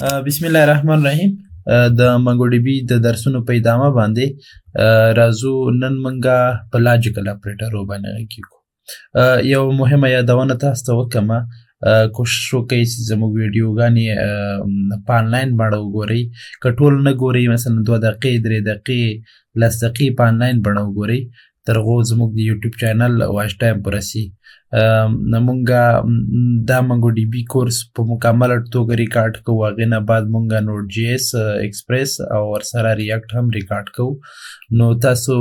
بسم الله الرحمن الرحیم. د منګوډي د درسونو په ادامه باندې راځو نن منګه په لاجیکل اپریټر وباندې کیږو. یو مهمه یادونه تاسو ته وکم، کوشش وکړئ چې زموږ ویډیوګانې په آنلاین بڼه وګورئ. که ټول نه ګورئ، مثلا 2 دقیقې 3 دقیقې 10 دقیقې په آنلاین بڼه وګورئ، تر هغو زموږ د یوټیوب چینل واچ ټایم پوره سي. مونږه دا منګوډي بي کورس په مکمله توګه ریکارډ کوو. هغې نه بعد مونږه نوټ جی ایس ایکسپریس او ورسره ریاکټ هم ریکارډ کوو. نو تاسو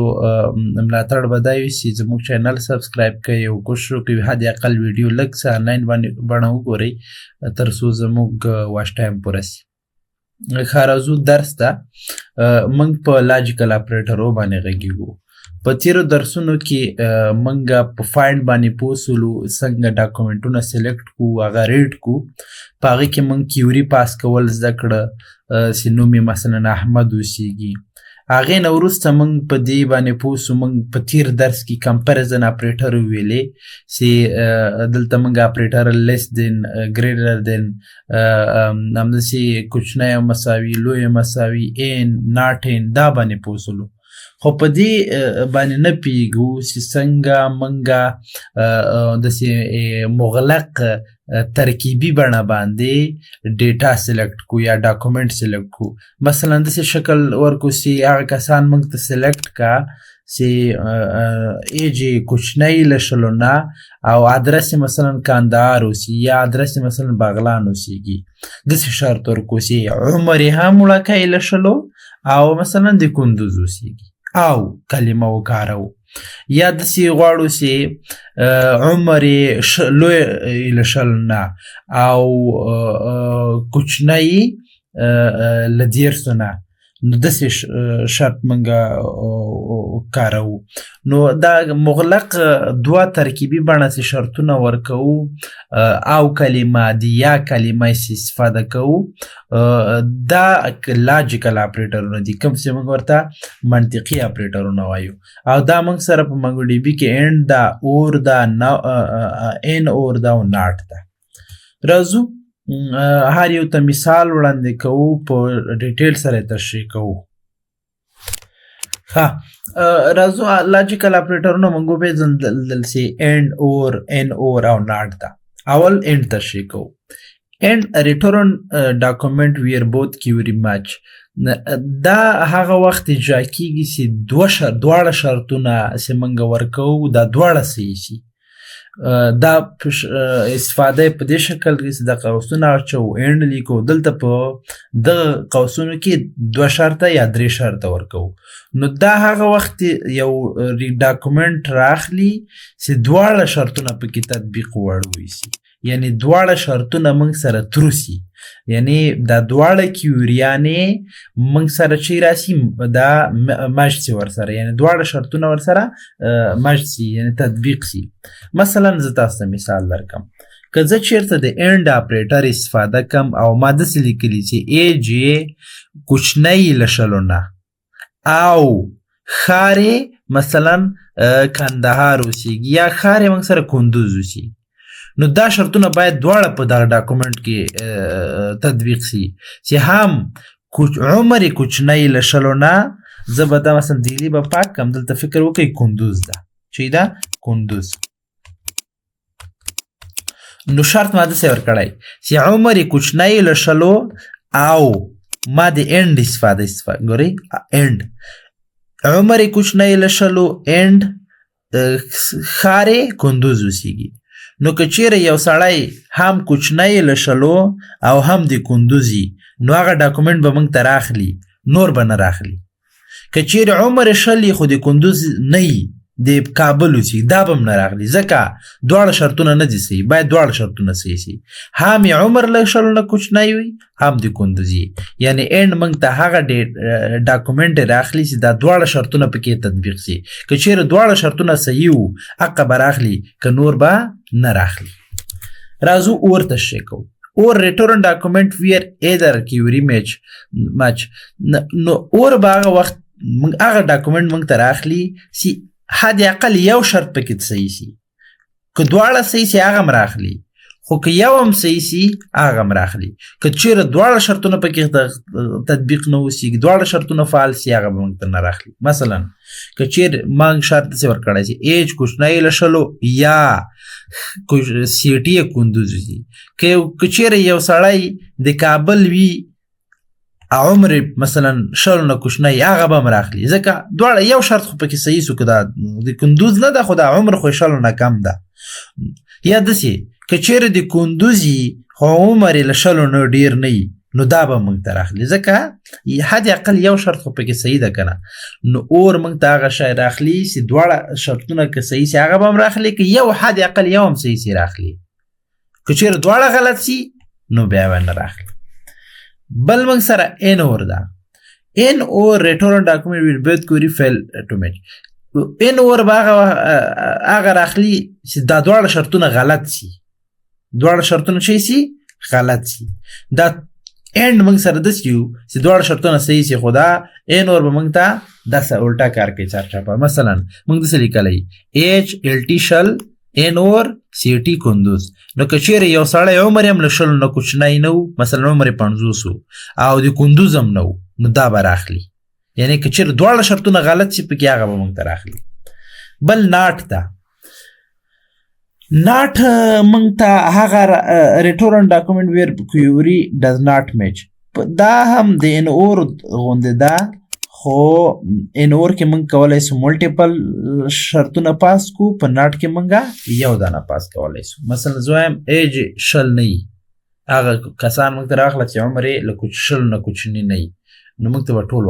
ملاتړ به دا وي چې زموږ چینل سبسکرایب کړئ او کوشش وکړئ حد اقل ویډیو لږ څه آنلاین بڼه وګورئ تر څو زموږ واچ ټایم پوره سي. ښه، راځو درس ته. موږ په لاجیکل اپریټر وباندې غږیږو. په تیرو درسونو کې منګه په فایند باندې پوه سولو، څنګه ډاکومنټونه سلیکټ کو، هغه ریډ کو. په هغې کې موږ کیوري پاس کول زده کړه چې نوم یې مثلا احمد اوسیږي. هغې نه وروسته موږ په دې باندې پوه سو. موږ په تیر درس کې کمپریزن اپریټر وویلې چې دلته موږ اپریټر لیس دین، ګریټر دین، همداسې کوچنی مساوي، لوی مساوي، این، ناټ این، دا باندې پوه سولو. خو په دې باندې نه پوهېږو چې څنګه موږ داسې مغلق ترکیبي بڼه باندې ډیټا سلیکټ کو یا ډاکومنټ سلیکټ کو. مثلا داسې شکل ورکو چې هغه کسان موږ ته سلیکټ کا چې ایج یې کوچنی له 20 نه او ادرس یې مثلا کندهار اوسي یا ادرس یې مثلا بغلان اوسیږي. داسې شرط ورکو چې عمر یې هم وړکی له 20 او مثلا د کندوز اوسیږي او کلمه وکاروو. یا داسې غواړو چې عمر یې لوی له 20 نه او کوچنی له 13 نه، نو داسې شرط موږ کاروو. نو دا مغلق 2 ترکیبي بڼه چې شرطونه ورکوو او کلمه د یا کلمه چې استفاده کوو، دا لاجیکل اپریټرونه دي، کوم چې موږ ورته منطقي اپریټرونه وایو. او دا موږ سره په منګوډي بي کې اینډ دا، اور دا، این اور دا او ناټ دا. راځو هر یو ته مثال وړاندې کوو، په ډیټیل سره تشریح کوو. ها، راځو لاجیکل اپریټرونه موږ وپېژندل چې اینډ، اور، این اور او ناټ دا. اول اینډ تشریح کوو. اینډ ریټرن ډاکومنټ ویر بوت کیوري مچ. دا هغه وخت اجرا کیږي چې دواړه شرطونه چې موږ ورکوو دا دواړه صحیح شي. دا استفاده په دې شکل کې چې د قوسونه اچو اینډ لیکو. دلته په دغه قوسونو کې 2 شرطه یا 3 شرطه ورکوو. نو دا هغه وخت یو ډاکومنټ راخلي چې دواړه شرطونه پکې تطبیق وړ وایسي، یعنی دواړه شرطونه موږ سره ترو سي، یعنی دا دواړه کیوریانې موږ سره چې راسي دا مج سي ورسره، یعنی دواړه شرطونه ورسره مج سي، یعنی تطبیق سي. مثلا زه تاسو ته مثال درکم. که زه چیرته د اینډ اپریټر استفاده کم او ما داسې لیکلي چې ایج یې کوچنی له 20 نه او ښار یې مثلا کندهار اوسیږي یا ښار یې موږ سره کندوز اوسیږي، نو دا شرطونه باید دواړه په دغه ډاکومنټ کې تطبیق سي چې هم عمر یې کوچنی له 20 نه. زه به دا مثلا دیلی به پاک کم، دلته فکر وکړئ کندوز ده، چې دا کندوز. نو شرط ما داسې ورکړی چې عمر یې کوچنی له 20 او ما د اینډ استفاده ګورئ، اینډ عمر یې کوچنی له 20 اینډ ښار یې کندوز اوسیږي. نو که چیرې یو سړی هم کوچنی له 20 او هم د کندوزي، نو هغه ډاکومنټ به موږ ته راخلي، نور به نه راخلي. که چیرې عمر یې 20 خو د کندوز نه وي، د کابل اوسي، دا به هم نه راغلي، ځکه دواړه شرطونه نه دي صحیح، باید دواړه شرطونه صحیح سي. هم یې عمر له 20 نه کوچنی وي، هم د کندوزي، یعنی اینډ موږ ته هغه ډاکومنټ راخلي چې دا دواړه شرطونه پکې تطبیق سي. که چیرې دواړه شرطونه صحیح وو، حقه به راخلي، که نور به نه راخلي. راځو اور تشریح کوو. اور ریټرن ډاکومنټ ویر ایدر کیوري مچ. نو اور به هغه وخت هغه ډاکومنټ موږ ته راخلي چې حد اقل یو شرط پکې صحیح سي. که دواړه صحیح سي هغه هم راخلي، خو که یو هم صحیح سي هغه هم راخلي. که چیرې دواړه شرطونه پکې تطبیق نه وسي دواړه شرطونه فعال سي هغه به موږ ته نه راخلي. مثلا که چیرې موږ شرط داسې ورکړی چې ایج کوچنی له 20 یا سیټي یې کندوز وي. که چیرې یو سړی د کابل وي عمر مثلا 20 نه کوچنی هغه به هم راخلي ځکه دواړه یو شرط خو پکې صحیح سو که دا د کندوز نه ده خو د عمر خو 20 نه کم ده. یا داسې که چیرې د کندوزي خو عمر یې له 20 نه ډېر نه وي نو دا به موږ ته راخلي ځکه حد اقل یو شرط خو پکې صحیح ده که نه. نو اور موږ ته هغه شی راخلي چې دواړه شرطونه که صحیح سي هغه به هم راخلي که یو حد اقل یو هم صحیح سي راخلي. که چیرې دواړه غلط سي نو بیا به نه راخلي. بل موږ سره ان اور ده. ان اور ریټورن ډاکومنټ ویل بوت کوری فیل ټو میچ. ان اور به هغه راخلي چې دا دواړه شرطونه غلط سي دواړه شرطونه شي سي غلط سي. دا اند موږ سره داسې یو چې دواړه شرطونه صحیح سي خو دا ان اور به موږ ته داسې الټا کار کوي چارچاپه. مثلا موږ داسې لیکلی ایچ ال ټي شل ان اور سی ټي کندوز. نو که چیرې یو سړی عمر یې هم له 20 نه کوچنی نه و مثلا عمر یې 50 و او د کندوز هم نه و نو دا به راخلي. یعنی که چیرې دواړه شرطونه غلط سي پکې هغه به موږ ته راخلي. بل ناټ ده. ناټ موږ ته هغه ریټورن ډاکومنټ ویر کویوري ډز ناټ میچ. دا هم د ان اور غوندې ده خو ان اور کې موږ کولی سو ملټیپل شرطونه پاس کو په ناټ کې موږ یو دانه پاس کولی سو. مثلا زه وایم ایج 20 نه وي هغه کسان موږ ته راغله چې عمر یې له 20 نه کوچني نه وي نو موږ ته به ټول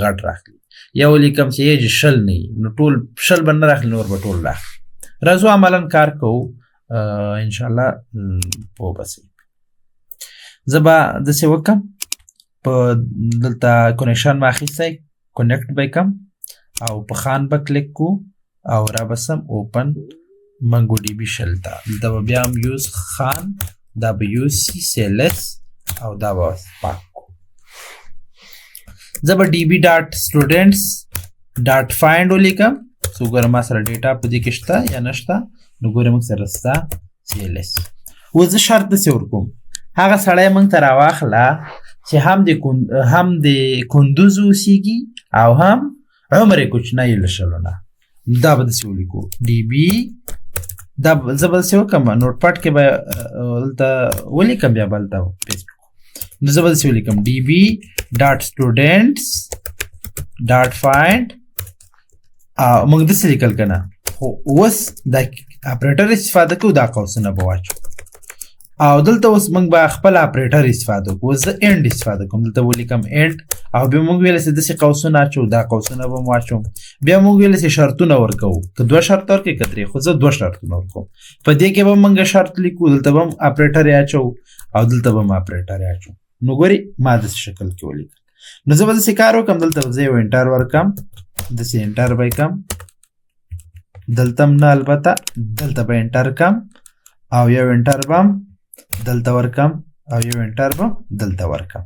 غټ راخلي. یا ولیکم چې ایج 20 نه وي نو ټول 20 به نه راخلي نور به ټول راخلي. راځو عملا کار کوو انشاءالله پوه به سي. زه به داسې وکړم په دلته کنیکشن ما اخیستی کنیکټ به کم او په خان به کلیک کو او را بسم اوپن منگو ډي بي شل ته. دلته به بیا هم یوز خان دا به یوز سی سیلس او دا به پاک کو. زه به ډي بي ډاټ سټوډنټس ډاټ فایند ولیکم څو ګوره ما سره ډیټا په دې کې شته یا نشته نو ګوره موږ سره شته سیلس. اوس زه شرط داسې ورکوم هغه سړی موږ ته راواخله چې هم د کندوز اوسیږي او هم عمر یې کوچنی له 20 نه. دا به داسې ولیکو ډي بي دا زه به داسې وکړم نوټ پاډ کې به دلته ولیکم بیا به هلته پیسټ کړو. نو زه به داسې ولیکم ډي بي ډاټ سټوډنټس ډاټ فایند موږ داسې لیکل که نه خو اوس دا اپریټر استفاده کوو دا قوسونه به واچو او دلته اوس موږ به خپل اپریټر استفاده کوو. اوس زه اینډ استفاده کوم دلته ولیکم اینډ او بیا موږ ویلی چې داسې قوسونه اچو دا قوسونه به م واچوم. بیا موږ ویلی چې شرطونه ورکوو که 2 شرط ورکوي که 3 خو زه 2 شرطونه ورکوم. په دې کې به موږ شرط لیکو دلته به هم اپریټر یې اچو او دلته به هم اپریټر یې اچو. نو ګورې ما داسې شکل کې ولیکل. نو زه به داسې کار وکړم دلته به زه یو انټر ورکړم داسې انټر به یې کړم دلته هم نه البته دلته به انټر کړم او یو انټر به هم دلته ورکړم او یو انټر به دلته ورکړم.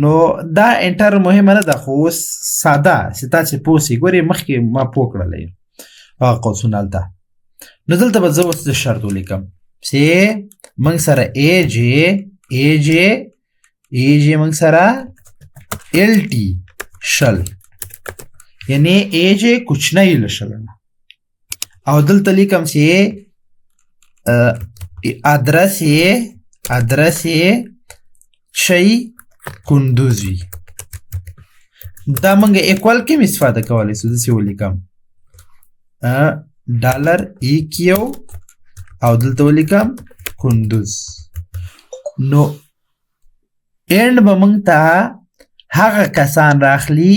نو دا انټر مهمه نه ده خو اوس ساده چې تاسې پوه سئ. ګورې مخکې ما پوه کړلی هغه قوسونه هلته. نو دلته به زه اوس د شرط ولیکم چې موږ سره ایج موږ سره ال ټي شل یعنی ایج کوچنی له 20 نه او دلته لیکم چې ادرس یې شی کندوز وي. دا موږ ایکوال کې استفاده کولی سو. داسې ولیکم ډالر ای کیو او دلته ولیکم کندوز. نو اینډ به موږ ته هغه کسان راخلي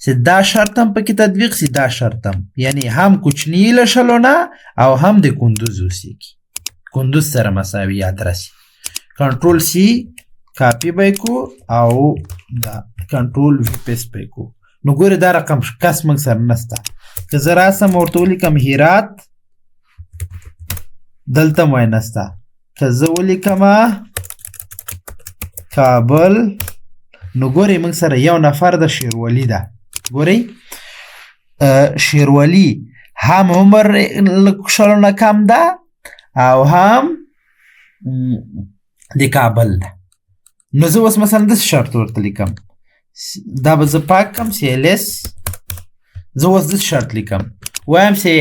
چې دا شرط هم پکې تطبیق سي دا شرط هم یعنی هم کوچني له 20 نه او هم د کندوز اوسیږي کندوز سره مساوي ادرس. کنټرول سی کاپی به کو او دا کنټرول وی پیسټ به کو. نو ګوره دا رقم کس موږ سره نسته. که زه راسم ورته ولیکم هرات دلته مو یې نسته. که زه ولیکم کابل نو ګورئ موږ سره یو نفر د شیروالي ده. ګورئ شیروالي هم عمر له 20 نه کم ده او هم د کابل ده. نو زه اوس مثلا داسې شرط ورته لیکم، دا به زه پاک کم CLS. زه اوس داسې شرط لیکم، وایم چې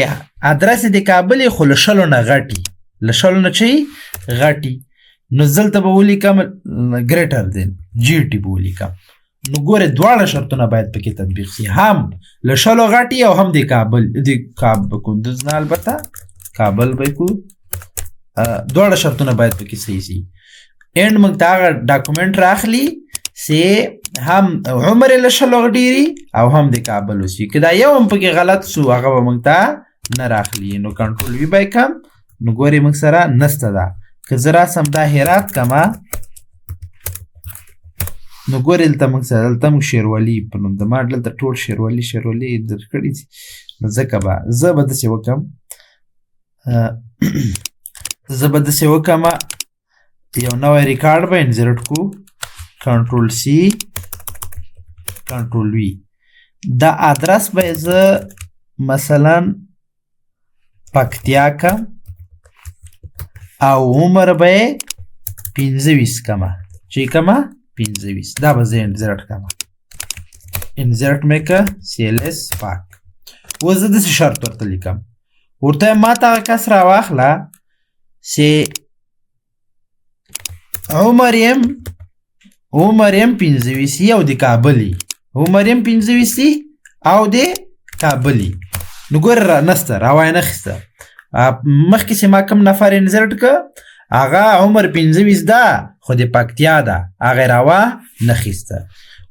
ادرس د کابل خو له 100 نه غټي، له 100 نه چی غټي. نو دلته به ولیکم ګریټر دین GT به ولیکم. نو ګوره دواړه شرطونه باید پکې تطبیق شي، هم له 100 غټي او هم د کابل کندوز نه البته کابل به کو، دواړه شرطونه باید پکې صحیح شي. اینډ موږ ته هغه ډاکومنټ راخلي چې هم عمر له 100 ډیری او هم د کابل وسی. که دا یو هم پکې غلط سو هغه به موږ ته نه راخلي. نو کنټرول وی بای کم، نو ګوري موږ سره نسته ده. که زه راسم دا هرات کما، نو ګورې دلته موږ سره دلته موږ شیروالي په نوم د ما دلته ټول شیروالي درکړي دي. نو ځکه به زه به داسې وکړم، زه به داسې وکړم یو نوی ریکارډ به انزرټ کو، کنټرول C کنټرول V. دا ادرس به زه مثلا پکتیا کم او عمر به 25 کما، چی کما 25. دا به زه انزرټ کما، انزرټ مې که CLS پاک. اوس زه داسې شرط ورته لیکم، ورته ما ته هغه کس راواخله چې عمر یم 25 او د کابلي، عمر یم 25 او د کابلي. نو ګوره نسته راوای نخسته. مخکې چې ما کم نفر انزرټ که هغه عمر 25 ده خو د پکتیا ده، هغه راوا نخسته.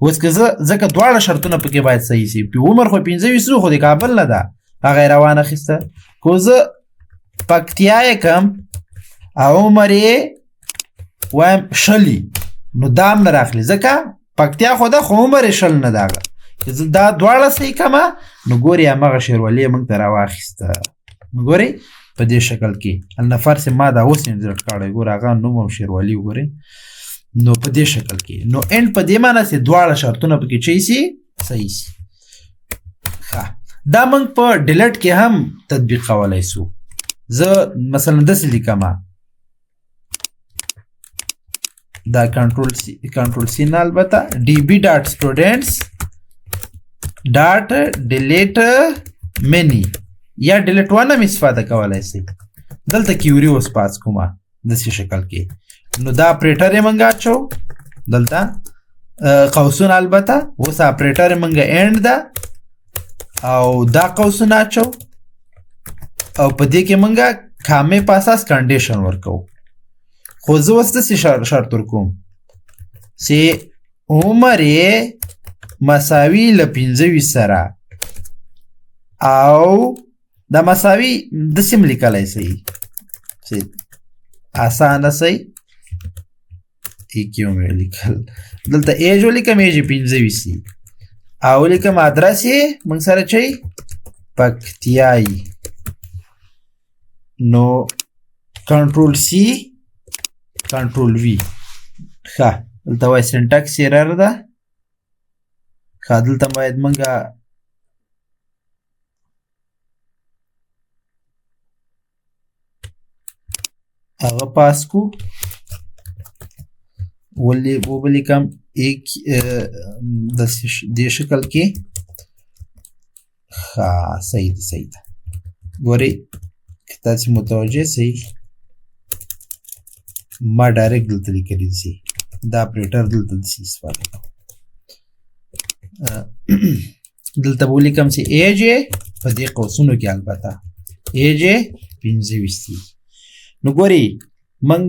اوس که زه ځکه دواړه شرطونه پکې باید صحیح شي، عمر خو 25 خو د کابل نه ده، هغه راوا نخسته. که زه پکتیا یې کم او عمر یې وایم 20، نو دام نه راخلي ځکه پکتیا خو ده خو عمر 20 نه ده. که زه دا دواړه صحیح کمه، نو ګورې همغه شیروالي موږ ته راواخیسته. نو ګورې په دې شکل کې النفر چې ما دا اوس انزرټ کړی، ګوره هغه نوم او شیروالي وګورئ. نو په دې شکل کې نو اینډ په دې معنی چې دواړه شرطونه پکې چی سي صحیح سي. دا موږ په ډیلیټ کې هم تطبیق کولی سو. زه مثلا داسې لیکم، دا کنټرول C نه البته db.students.delete many یا ډیلیټ ونه مې استفاده کولی سي. دلته کیوري اوس پاس کومه داسې شکل کې. نو دا اپریټر یې موږ اچو دلته قوسونه، البته اوس اپریټر یې موږ اینډ ده او دا قوسونه اچو او په دې کې موږ کامې په اساس کنډیشن ورکو. خو زه اوس داسې شرط ورکوم چې عمر یې مساوي له 25 سره، او دا مساوي داسې هم لیکلی سي چې اسانه سي. کیوں مې لیکل دلته ایج ولیکم، ایج 25 او لیکم ادرس یې موږ سره چی پکتیایی. نو کنټرول C کنټرول V. ښه دلته وایي سینټکس ایرر ده. ښه دلته باید موږ هغه پاس کو، ولیکم ایک د دې شکل کې. ښه صحیح ده. ګورئ که تاسې متوجه سئ، ما ډایرکټ دلته لیکلی دي، دا اپریټر دلته داسې استفاده کوم. دلته به ولیکم چې ایج یې په دې قوسونو کې البته ایج یې 25 نو ګورئ موږ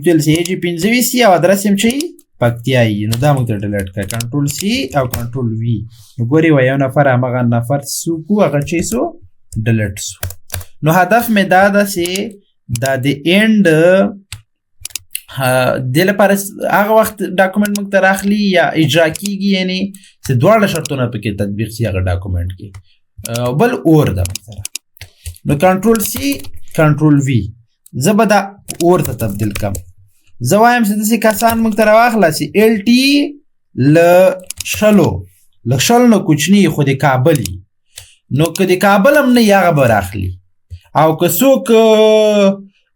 ویل چې ایج 25 او ادرس هم چی پکتیایی. نو دا موږ ته ډیلیټ کړه، کنټرول C او کنټرول V. نو ګورئ یو نفر همغه نفر سو کو هغه چی سو ډیلیټ سو. نو هدف مې دا ده چې دا د اینډ دې لپاره هغه وخت ډاکومنټ موږ ته راخلي یا اجرا کیږي، یعنی چې دواړه شرطونه پکې تطبیق شي هغه ډاکومنټ کې. بل اور ده موږ سره. نو کنټرول C کنټرول V زه به دا اور ته تبدیل کم. زه وایم چې داسې کسان موږ ته راواخله چې LT له 100 نه کوچني خو د کابل وي. نو که د کابل هم نه وي هغه به راخلي، او که څوک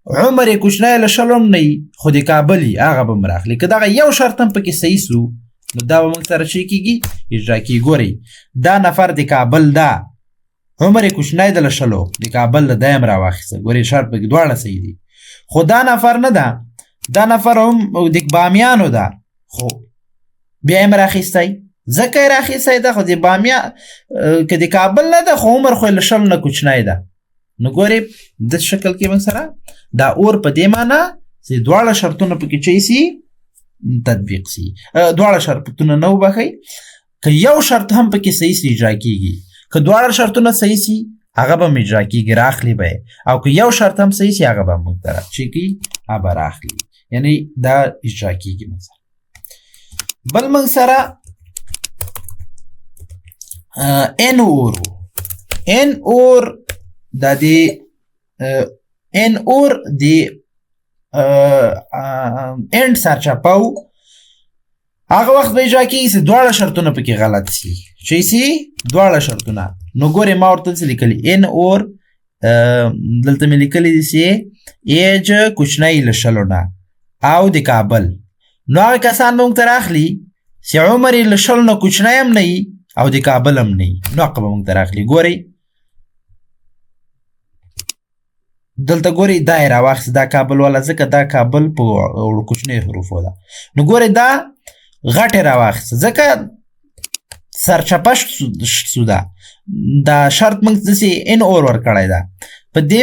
عمر یې کوچنی له 20 هم نه وي خو د کابل وي هغه به هم راخلي که دغه یو شرط هم پکې صحیح سو نو دا به موږ سره چی کېږي اجرا کېږي. ګورئ دا نفر د کابل ده عمر یې کوچنی ده له 20 د کابل ده دا یې هم راواخیسته. ګورئ شرط پکې دواړه صحیح دي خو دا نفر نه ده دا نفر هم د بامیانو ده خو بیا یې هم راخیستی ځکه یې راخیستی ده خو د بامیان که د کابل نه ده خو عمر خو یې له 20 نه کوچنی ده. نو ګورئ د شکل کې موږ سره دا اور په دې معنی چې دواړه شرطونه پکې چی سي تطبیق سي. دواړه شرطونه نه وبخئ که یو شرط هم پکې صحیح سي اجرا کېږي که دواړه شرطونه صحیح سي هغه به هم اجرا کېږي راخلي به او که یو شرط هم صحیح سي هغه به موږ ته چی کړي هغه به راخلي یعنی دا اجرا کېږي. مثلا بل موږ سره ان اور ان اور دا دی ان اور دی اند سرچپاو هغه وخت به اجرا کېږي چې دواړه شرطونه پکې غلط سي چی سي دواړه شرطونه. نو ګورئ ما ورته څه لیکلي ان اور دلته مې لیکلي دي چې ایج کوچنی له 20 نه او د کابل نو هغه کسان به موږ ته راخلي چې عمر یې له 20 نه کوچنی هم نه وي او د کابل هم نه وي نو هغه به موږ ته راخلي. ګورئ دلته ګورئ دا یې راواخیست دا کابل والا ځکه دا کابل په کوچنیو حروفو ده. نو ګورئ دا غټ یې راواخیست ځکه سرچپه سو ده دا شرط موږ داسې ان اور ورکړی ده په دې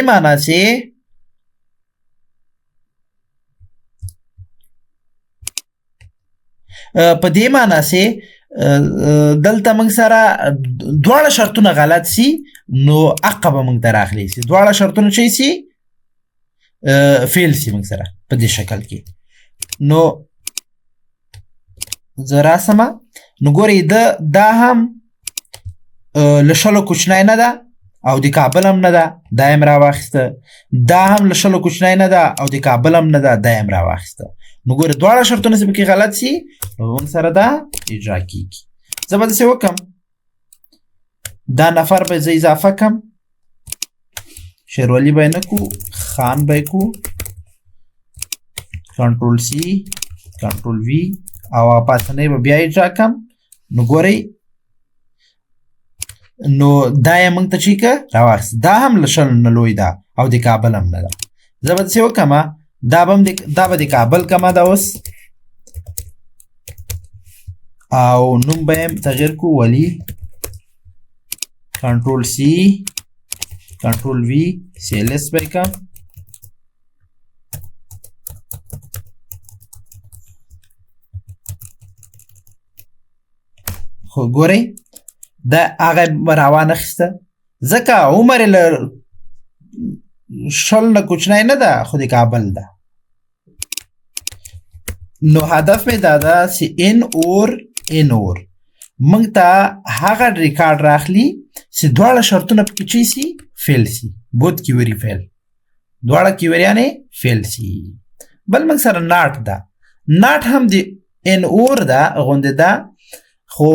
معنی چې دلته موږ سره دواړه شرطونه غلط سي نو حق به موږ ته راخلي سي دواړه شرطونه چی سي فیل سي موږ سره په دې شکل کې. نو زه راسمه نو ګورئ دا هم له 20 کوچنی نه ده او د کابل هم نه ده دا یې هم راواخیسته دا هم له 20 کوچنی نه ده او د کابل هم نه ده دا یې هم راواخیسته. نو ګورئ دواړه شرطونه چې پکې غلط سي نو موږ سره دا اجرا کېږي. زه به داسې وکړم دا نفر به زه اضافه کړم شیروالي به یې نه کړو خان به یې کړو کنټرول سی کنټرول وي او پاسنۍ به بیا اجرا کړم. نو ګورئ نو دا یې موږ ته چی که راواخیست دا هم له 20 نه لوی ده او د کابل هم نه ده. زه به داسې وکړم دا به د کابل کمه ده اوس او نوم به یې تغییر کړو ولی کنټرول سی کنټرول وی سیلس به یې کړم خو ګورئ دا هغه راوانخیسته ځکه عمر یې له 20 نه کوچنی نه ده خو د کابل ده. نو هدف مې دا ده چې ان اور موږ ته هغه ریکارډ راخلي چې دواړه شرطونه پکې چی سي فیل سي بوت کیوري فیل دواړه کیوریانې فیل سي. بل موږ سره ناټ ده ناټ هم د ان اور ده غوندې ده خو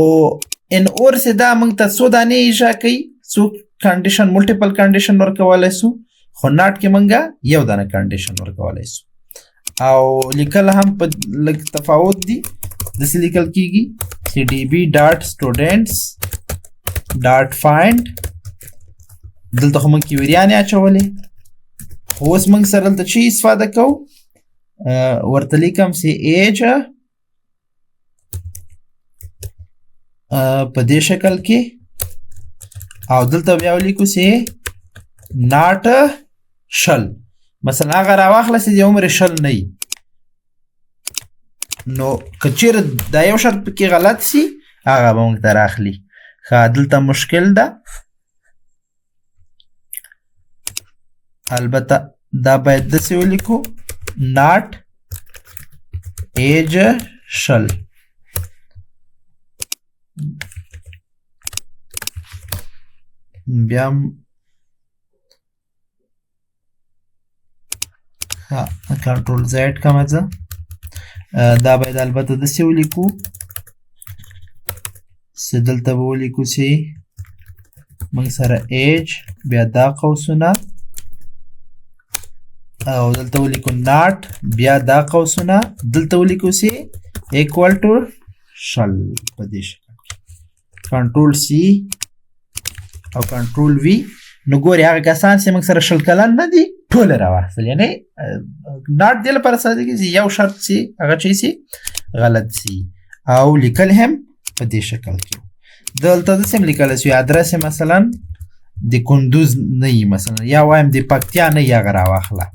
ان اور چې دا موږ ته څو دانې اجرا کوي څو کنډیشن ملټیپل کنډیشن ورکولی سو خو ناټ کې موږ یو دانه کنډیشن ورکولی سو او لیکل هم په لږ تفاوت دي داسې لیکل کېږي چې db ډاټ سټوډنټس ډاټ فایند دلته خو موږ کیوریانې اچولې خو اوس موږ سره دلته چی استفاده کوو ورته لیکم چې ایج په دې شکل کې او دلته بیا ولیکو چې ناټ 20 مثلا هغه راواخله چې د عمر 20 نه وي نو که چیرې دا یو شرط پکې غلط سي هغه به موږ ته راخلي. ښه دلته مشکل ده البته دا باید داسې ولیکو ناټ ایج 20 بیا کنټرول زیډ کومه زه دا باید البته داسې ولیکو چې دلته به ولیکو چې موږ سره ایج بیا دا قوسونه او دلته ولیکو ناٹ بیا دا قوسونه دلته ولیکو سي equal to شل په دې شکل کنټرول سی او کنټرول وی نو ګوري هغه کسان چې موږ سره شل کلن نه دي ټول راوستل یعنی ناٹ دی لپاره ساده کې یو شرط سي هغه چي سي غلط سي او لیکل هم په دې شکل کې دلته د سم لیکل سي ادرس مثلا د کندوز نه مثلا یا وایم د پکتیا نه یا غرا واخله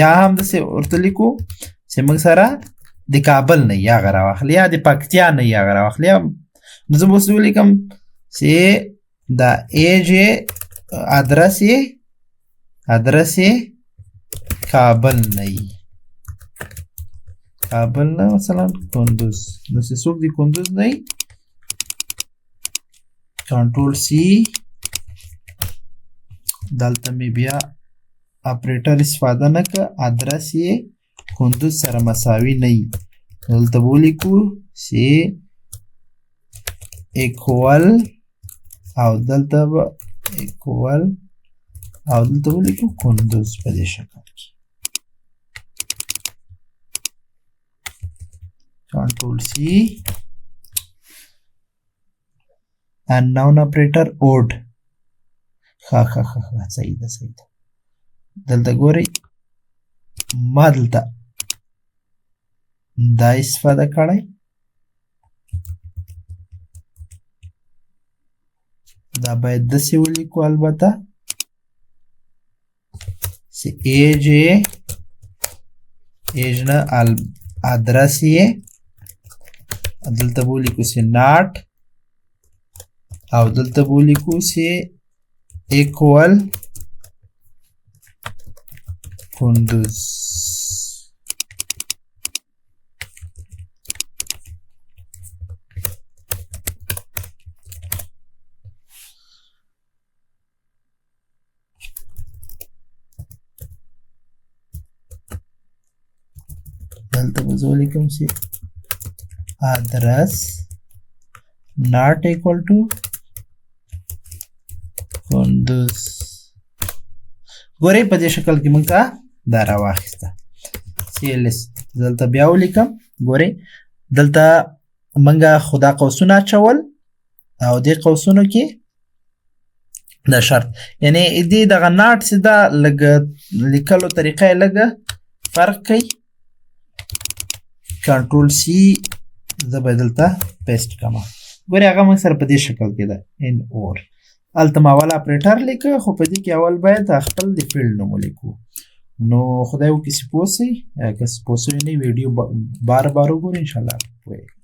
یا هم د څه ورته لیکو چې موږ سره د کابل نه یا غرا واخله یا د پکتیا نه یا غرا واخله نو زه اوس ولیکم چې دا ایج ادرس کابل نه مثلا کندوز نو چې څوک د کندوز نه کنټرول سی دلته می بیا اپریټر استفاده نه که ادرس یې کندوز سره مساوي نه وي دلته ولیکو چې اکوال او دلته به اکوال او دلته ولیکو کندوز په دې شکل کې کنټرول سی and noun operator odd صحیح ده دلته ګورئ ما دلته دا استفاده کړی دا باید داسې ولیکو البته چې ایج نه ادرس یې دلته ولیکو چې ناٹ او دلته ولیکو چې equal کندوز دلته به زه ولیکم چې address not equal to کندوز ګورئ په دې شکل کې موږ ته دا راواخیسته CLS دلته بیا ولیکم ګورئ دلته موږ خو دا قوسونه اچول او دې قوسونو کې دا شرط یعنی دې دغه ناټ چې دا لږ لیکلو طریقه یې لږ فرق کوي کنټرول سی زه به دلته پیسټ کړم ګورئ هغه موږ سره په دې شکل کې ده ان اور هلته ما اول اپریټر لیکه خو په دې کې اول باید خپل د فیلډ نوم ولیکو نو خدای وکړي چې پوه سئ که پوه سوي نه ویډیو بار بار وګورئ انشاءالله پوهیږئ